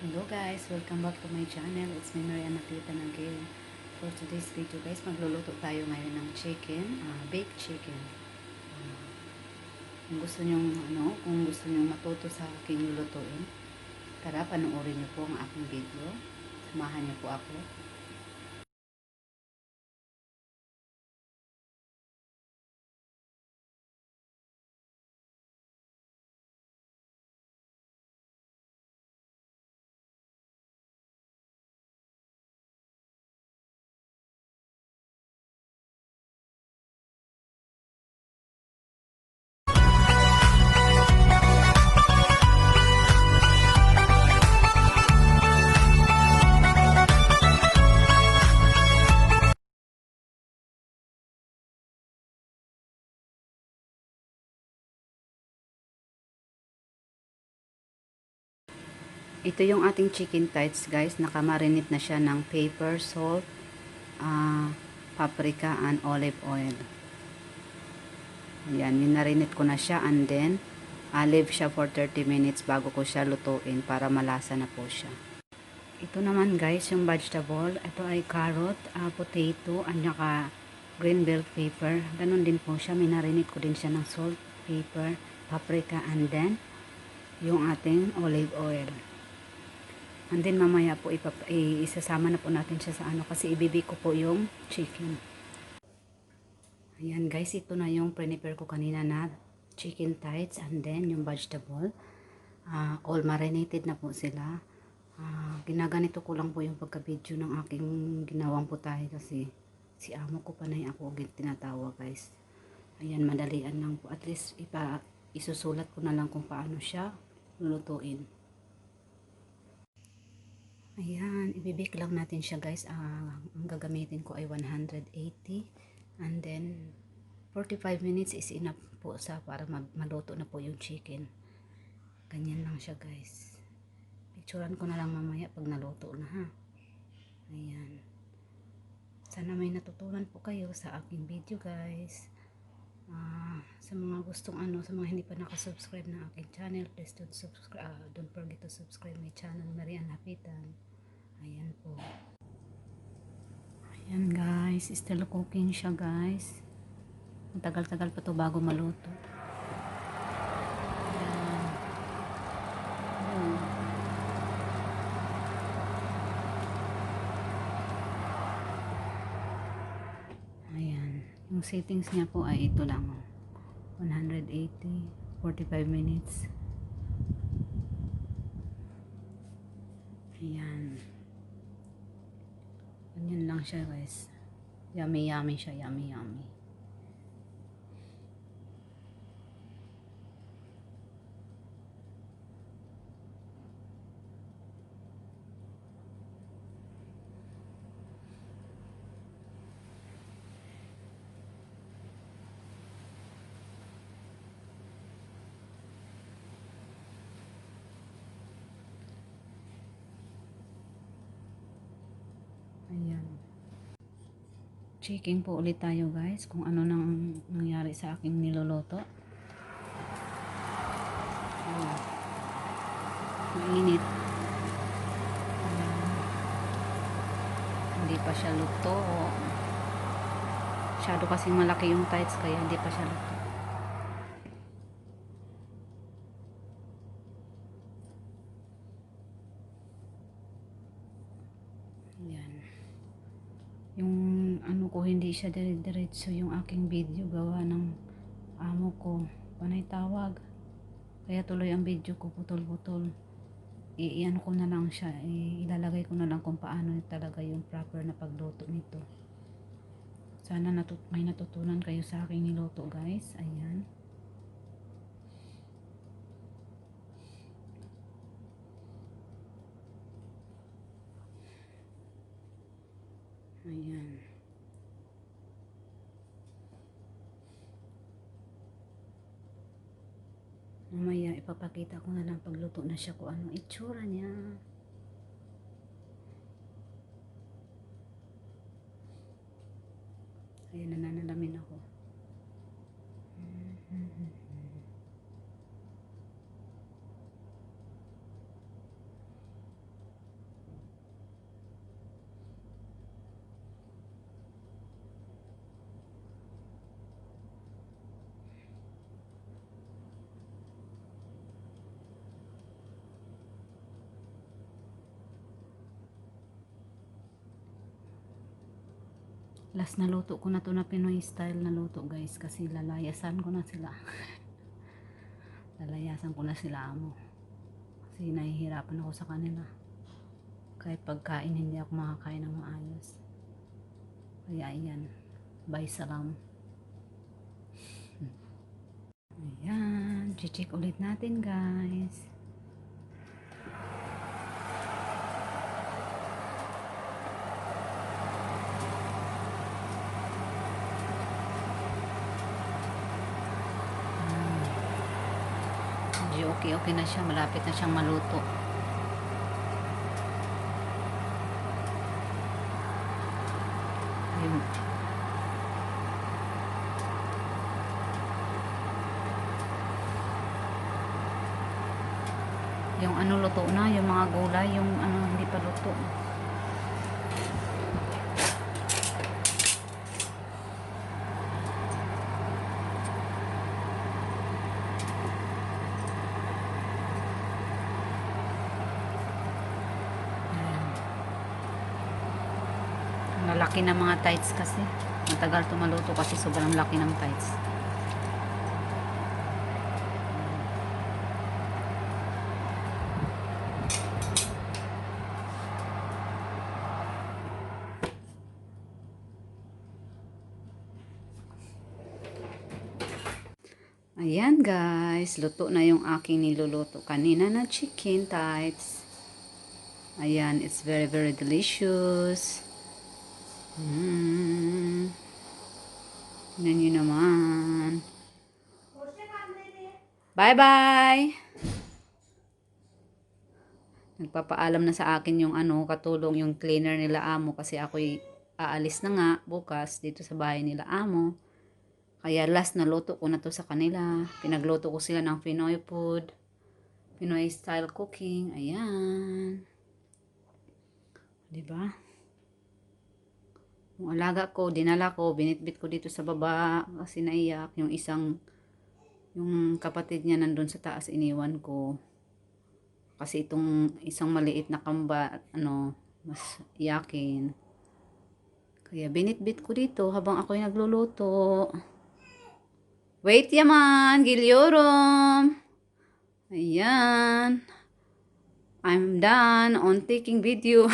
Hello guys, welcome back to my channel. It's me Mariana Hapitan again. For today's video guys, magluluto tayo ngayon ng chicken, baked chicken. Kung gusto niyo matuto sa aking lulutuin, tara panoorin niyo po ang aking video. Samahan niyo po ako. Ito yung ating chicken thighs guys. Nakamarinate na siya ng pepper, salt, paprika, and olive oil. Ayan, minarinate ko na siya and then leave siya for 30 minutes bago ko siya lutuin para malasa na po siya. Ito naman guys, yung vegetable. Ito ay carrot, potato, at saka green bell pepper. Ganon din po siya. Minarinate ko din siya ng salt, pepper, paprika, and then yung ating olive oil. And then mamaya po isasama na po natin siya sa kasi ibibig ko po yung chicken. Ayan guys, ito na yung prepare ko kanina na chicken thighs and then yung vegetable. All marinated na po sila. Ginaganito ko lang po yung pagka-video ng aking ginawang putahe kasi si amo ko panay ako tinatawag guys. Ayan, madalian lang po. At least isusulat ko na lang kung paano siya lulutuin. Ayan, ibibake lang natin siya guys. Ang gagamitin ko ay 180 and then 45 minutes is enough po para maluto na po yung chicken. Ganyan lang siya guys. Picturean ko na lang mamaya pag naluto na ha. Ayan. Sana may natutunan po kayo sa aking video guys. Sa mga gustong sa mga hindi pa nakasubscribe na aking channel, please don't forget to subscribe my channel, Mariana Hapitan. Ayan po. Ayan guys, still cooking siya guys. Matagal-tagal pa to bago maluto. Ayan. Yung settings niya po ay ito lang. 180, 45 minutes. Ayan. Ganyan lang siya guys. Yummy yummy siya, yummy yummy. Ayan. Checking po ulit tayo guys kung ano nang nangyari sa aking niloloto. Mainit. Hindi pa siya luto. Masyado kasing malaki yung tights kaya hindi pa siya luto. Ayan. Yung ko hindi siya diretso yung aking video gawa ng amo ko. Panay tawag. Kaya tuloy ang video ko putol-putol. Iyan ko na lang siya. Ilalagay ko na lang kung paano talaga yung proper na pagluto nito. Sana may natutunan kayo sa aking niluto guys. Ayan. Ayan. Mamaya ipapakita ko na lang pagluto na siya kung ano itsura niya. Ayan, nananalamin ako. Last na luto ko na to na Pinoy style na luto guys, kasi lalayasan ko na sila. Lalayasan ko na sila amo. Kasi nahihirapan ako sa kanila. Kahit pagkain hindi ako makakain ng maayos. Kaya ayan. Bye salam. Ayan. Check ulit natin guys. Okay na siya, malapit na siyang maluto. Ayun. Yung ano luto na, yung mga gulay, yung ano hindi pa luto. Lalaki ng mga tights kasi. Matagal tumaluto kasi sobrang laki ng tights. Ayan guys, luto na yung aking niluluto kanina na chicken tights. Ayan, it's very very delicious. Tignan nyo naman. Bye bye! Nagpapaalam na sa akin yung ano, katulong yung cleaner nila amo kasi ako'y aalis na nga bukas dito sa bahay nila amo. Kaya last na luto ko na to sa kanila. Pinagluto ko sila ng Pinoy food. Pinoy style cooking. Ayan. Diba? Yung alaga ko, dinala ko, binitbit ko dito sa baba kasi naiyak. Yung kapatid niya nandun sa taas, iniwan ko. Kasi itong isang maliit na kamba, ano, mas iyakin. Kaya binitbit ko dito habang ako'y nagluluto. Wait yaman, gilyorom. Ayan. I'm done on taking video.